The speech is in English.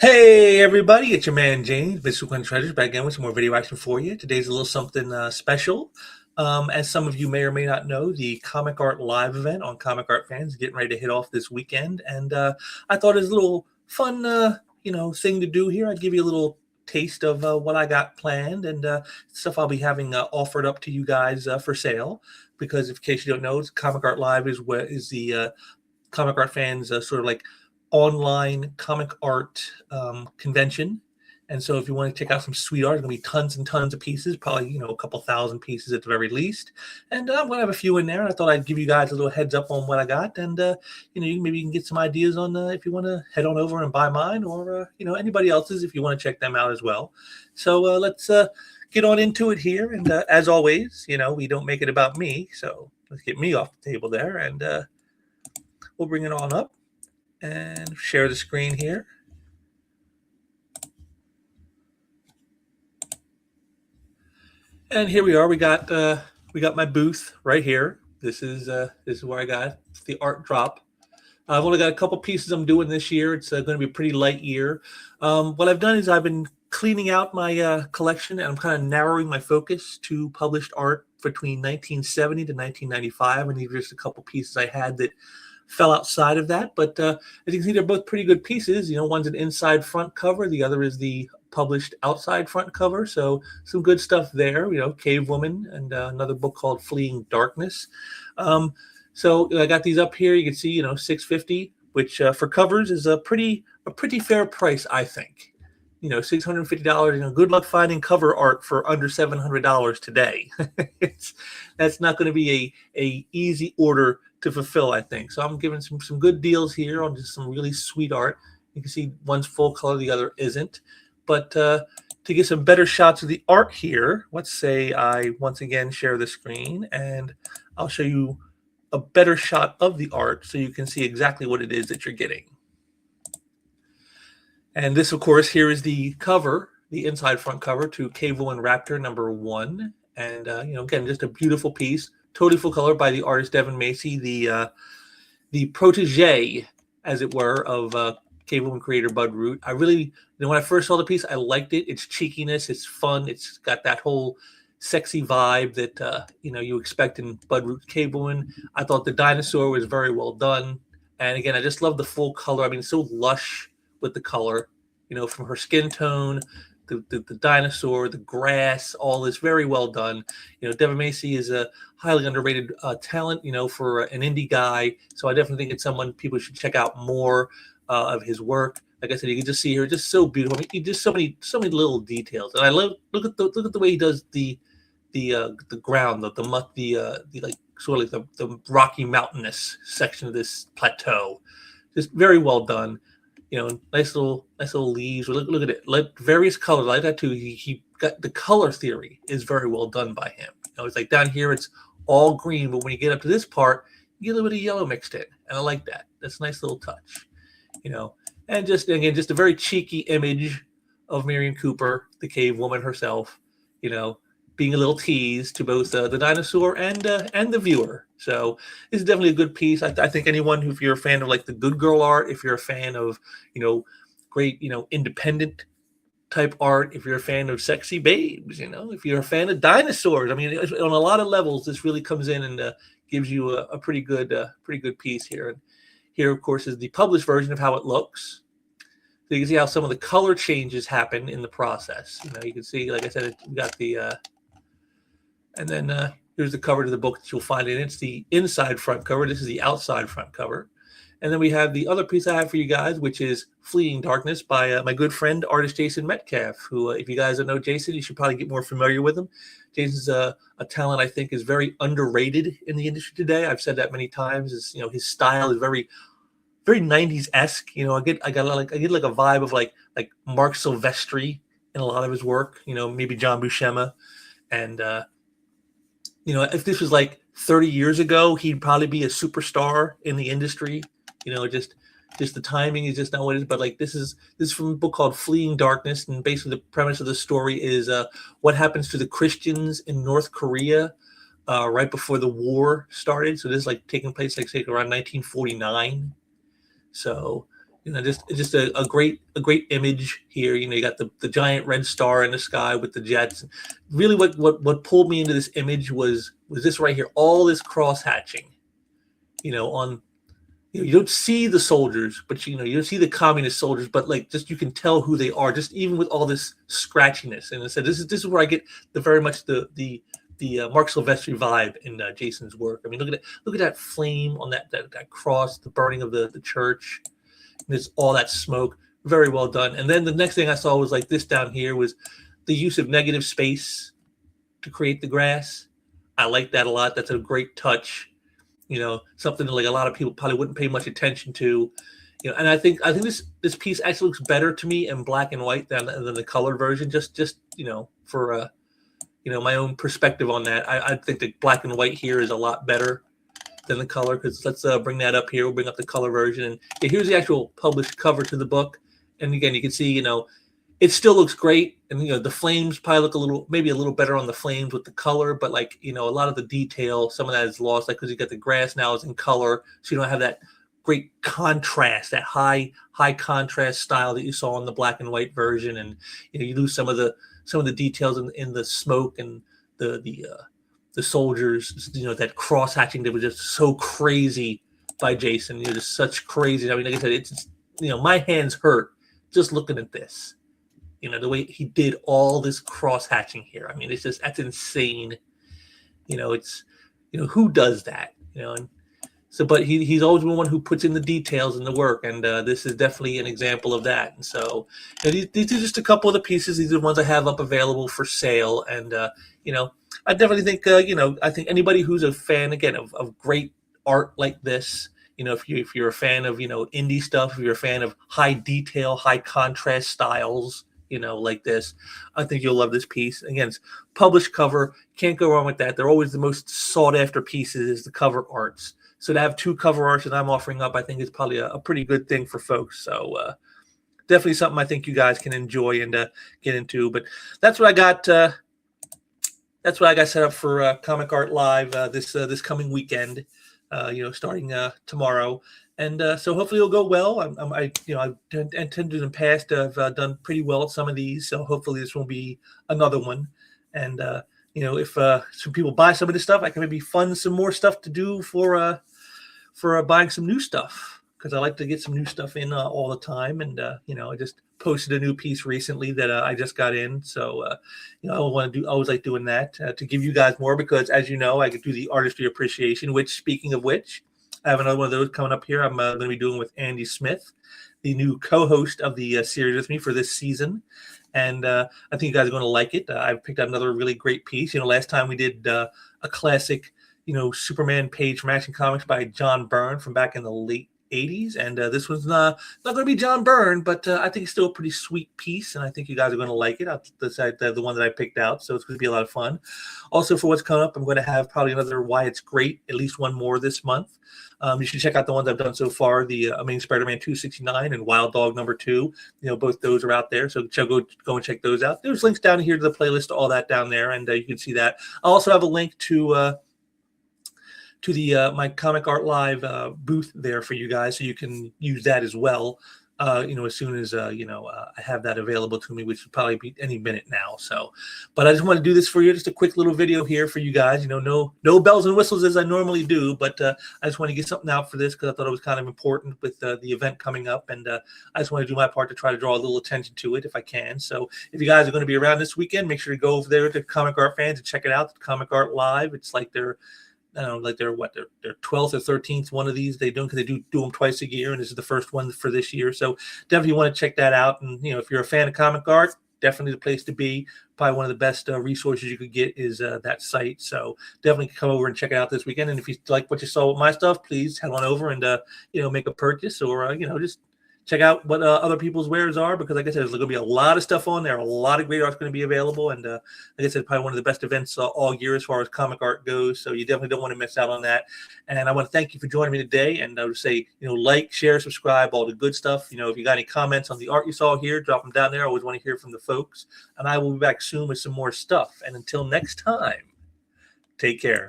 Hey everybody, it's your man James, Mystical Quinn Treasures, back again with some more video action for you. Today's a little something special. As some of you may or may not know, the Comic Art Live event on Comic Art Fans is getting ready to hit off this weekend, and I thought it was a little fun, thing to do here. I'd give you a little taste of what I got planned and stuff I'll be having offered up to you guys for sale. Because, in case you don't know, Comic Art Live is the Comic Art Fans sort of like online comic art convention. And so if you want to check out some sweet art, there's going to be tons and tons of pieces, probably, a couple thousand pieces at the very least. And I'm going to have a few in there. And I thought I'd give you guys a little heads up on what I got. And, maybe you can get some ideas on if you want to head on over and buy mine or, anybody else's if you want to check them out as well. So let's get on into it here. And as always, we don't make it about me. So let's get me off the table there. And we'll bring it on up and share the screen here. And here we are. We got my booth right here. This is where I got the art drop. I've only got a couple pieces I'm doing this year. It's going to be a pretty light year. What I've done is I've been cleaning out my collection, and I'm kind of narrowing my focus to published art between 1970 to 1995. And these are just a couple pieces I had that fell outside of that, but as you can see, they're both pretty good pieces. One's an inside front cover, the other is the published outside front cover, so some good stuff there. Cave Woman and another book called Fleeing Darkness. So I got these up here. You can see, $650, which for covers is a pretty fair price, I think. $650. Good luck finding cover art for under $700 today. That's not going to be a easy order to fulfill, I think. So I'm giving some good deals here on just some really sweet art. You can see one's full color, the other isn't. But to get some better shots of the art here, let's say I once again share the screen and I'll show you a better shot of the art so you can see exactly what it is that you're getting. And this, of course, here is the cover, the inside front cover to Cave Woman Raptor #1. And, again, just a beautiful piece, totally full color by the artist Devin Macy, the protege, as it were, of Cave Woman creator Bud Root. I really, when I first saw the piece, I liked it. Its cheekiness, it's fun. It's got that whole sexy vibe that, you expect in Bud Root's Cave Woman. I thought the dinosaur was very well done. And, again, I just love the full color. I mean, it's so lush with the color, from her skin tone, the dinosaur, the grass, all this very well done. Devin Macy is a highly underrated talent, for an indie guy. So I definitely think it's someone people should check out more of his work. Like I said, you can just see her, just so beautiful. I mean, just so many little details. And I love look at the way he does the ground, the like sort of like the rocky mountainous section of this plateau. Just very well done. Nice little leaves. Look at it. Like various colors. I like that too. He got the color theory is very well done by him. It's like down here it's all green, but when you get up to this part, you get a little bit of yellow mixed in, and I like that. That's a nice little touch. And just again, just a very cheeky image of Merian Cooper, the cave woman herself. Being a little tease to both the dinosaur and the viewer. So it's definitely a good piece. I think anyone if you're a fan of like the good girl art, if you're a fan of great independent type art, if you're a fan of sexy babes, if you're a fan of dinosaurs, I mean, on a lot of levels, this really comes in and gives you a pretty good piece here. And here, of course, is the published version of how it looks. So you can see how some of the color changes happen in the process. You can see, like I said, we got the and then here's the cover to the book that you'll find in it. It's the inside front cover. This is the outside front cover. And then we have the other piece I have for you guys, which is Fleeing Darkness by my good friend, artist Jason Metcalf, who, if you guys don't know Jason, you should probably get more familiar with him. Jason's a talent I think is very underrated in the industry today. I've said that many times. His style is very, very 90s-esque. I get like a vibe of like Mark Silvestri in a lot of his work. Maybe John Buscema, and if this was like 30 years ago, he'd probably be a superstar in the industry. Just the timing is just not what it is. But like this is from a book called Fleeing Darkness, and basically the premise of the story is what happens to the Christians in North Korea right before the war started. So this is like taking place like say around 1949. So just a great image here. You got the giant red star in the sky with the jets. Really, what pulled me into this image was this right here, all this cross hatching. On you don't see the soldiers, but you don't see the communist soldiers, but like just you can tell who they are, just even with all this scratchiness. And I said, this is where I get the very much the Mark Silvestri vibe in Jason's work. I mean, look at that flame on that cross, the burning of the church. There's all that smoke. Very well done. And then the next thing I saw was like this down here was the use of negative space to create the grass. I like that a lot. That's a great touch. Something that like a lot of people probably wouldn't pay much attention to. And I think this piece actually looks better to me in black and white than the colored version. Just for my own perspective on that. I think the black and white here is a lot better than the color, because let's bring that up here. We'll bring up the color version, and here's the actual published cover to the book. And again, you can see, it still looks great, and the flames probably look maybe a little better on the flames with the color, but like a lot of the detail, some of that is lost, like because you got the grass now is in color, so you don't have that great contrast, that high contrast style that you saw in the black and white version, and you lose some of the details in the smoke and the soldiers, that cross hatching that was just so crazy by Jason. Just such crazy. I mean, like I said, it's my hands hurt just looking at this. The way he did all this cross hatching here. I mean, that's insane. It's who does that? And so, but he's always been one who puts in the details and the work, and this is definitely an example of that. And so, these are just a couple of the pieces. These are the ones I have up available for sale, and I definitely think I think anybody who's a fan again of great art like this, if you're a fan of indie stuff, if you're a fan of high detail, high contrast styles, like this, I think you'll love this piece. Again, it's published cover, can't go wrong with that. They're always the most sought after pieces, is the cover arts. So to have two cover arts that I'm offering up, I think is probably a pretty good thing for folks. So definitely something I think you guys can enjoy and get into. But that's what I got. That's what I got set up for Comic Art Live this coming weekend. Starting tomorrow, and so hopefully it'll go well. I intended in the past to have done pretty well at some of these, so hopefully this will be another one. And if some people buy some of this stuff, I can maybe fund some more stuff to do for buying some new stuff, because I like to get some new stuff in all the time. And I just posted a new piece recently that I just got in, so I always like doing that to give you guys more, because as you know, I could do the artistry appreciation, which, speaking of which, I have another one of those coming up here. I'm going to be doing with Andy Smith, the new co-host of the series with me for this season. And I think you guys are going to like it. I've picked out another really great piece. Last time we did a classic, Superman page from Action Comics by John Byrne from back in the late 80s, and this one's not going to be John Byrne, but I think it's still a pretty sweet piece, and I think you guys are going to like it. I'll decide the one that I picked out, so it's going to be a lot of fun. Also, for what's coming up, I'm going to have probably another Why It's Great, at least one more this month. You should check out the ones I've done so far, the Amazing Spider-Man 269 and Wild Dog #2. Both those are out there, so go and check those out. There's links down here to the playlist, all that down there, and you can see that. I also have a link to the my Comic Art Live booth there for you guys, so you can use that as well. As soon as I have that available to me, which will probably be any minute now. So, but I just want to do this for you, just a quick little video here for you guys. No bells and whistles as I normally do, but I just want to get something out for this, because I thought it was kind of important with the event coming up, and I just want to do my part to try to draw a little attention to it if I can. So, if you guys are going to be around this weekend, make sure to go over there to Comic Art Fans and check it out. Comic Art Live. It's like their 12th or 13th one of these they do, because they do them twice a year, and this is the first one for this year. So definitely want to check that out. And if you're a fan of comic art, definitely the place to be. Probably one of the best resources you could get is that site. So definitely come over and check it out this weekend. And if you like what you saw with my stuff, please head on over and make a purchase, or just check out what other people's wares are, because like I said, there's going to be a lot of stuff on there. A lot of great art's going to be available. And like I said, probably one of the best events all year as far as comic art goes. So you definitely don't want to miss out on that. And I want to thank you for joining me today. And I would say, like, share, subscribe, all the good stuff. If you got any comments on the art you saw here, drop them down there. I always want to hear from the folks. And I will be back soon with some more stuff. And until next time, take care.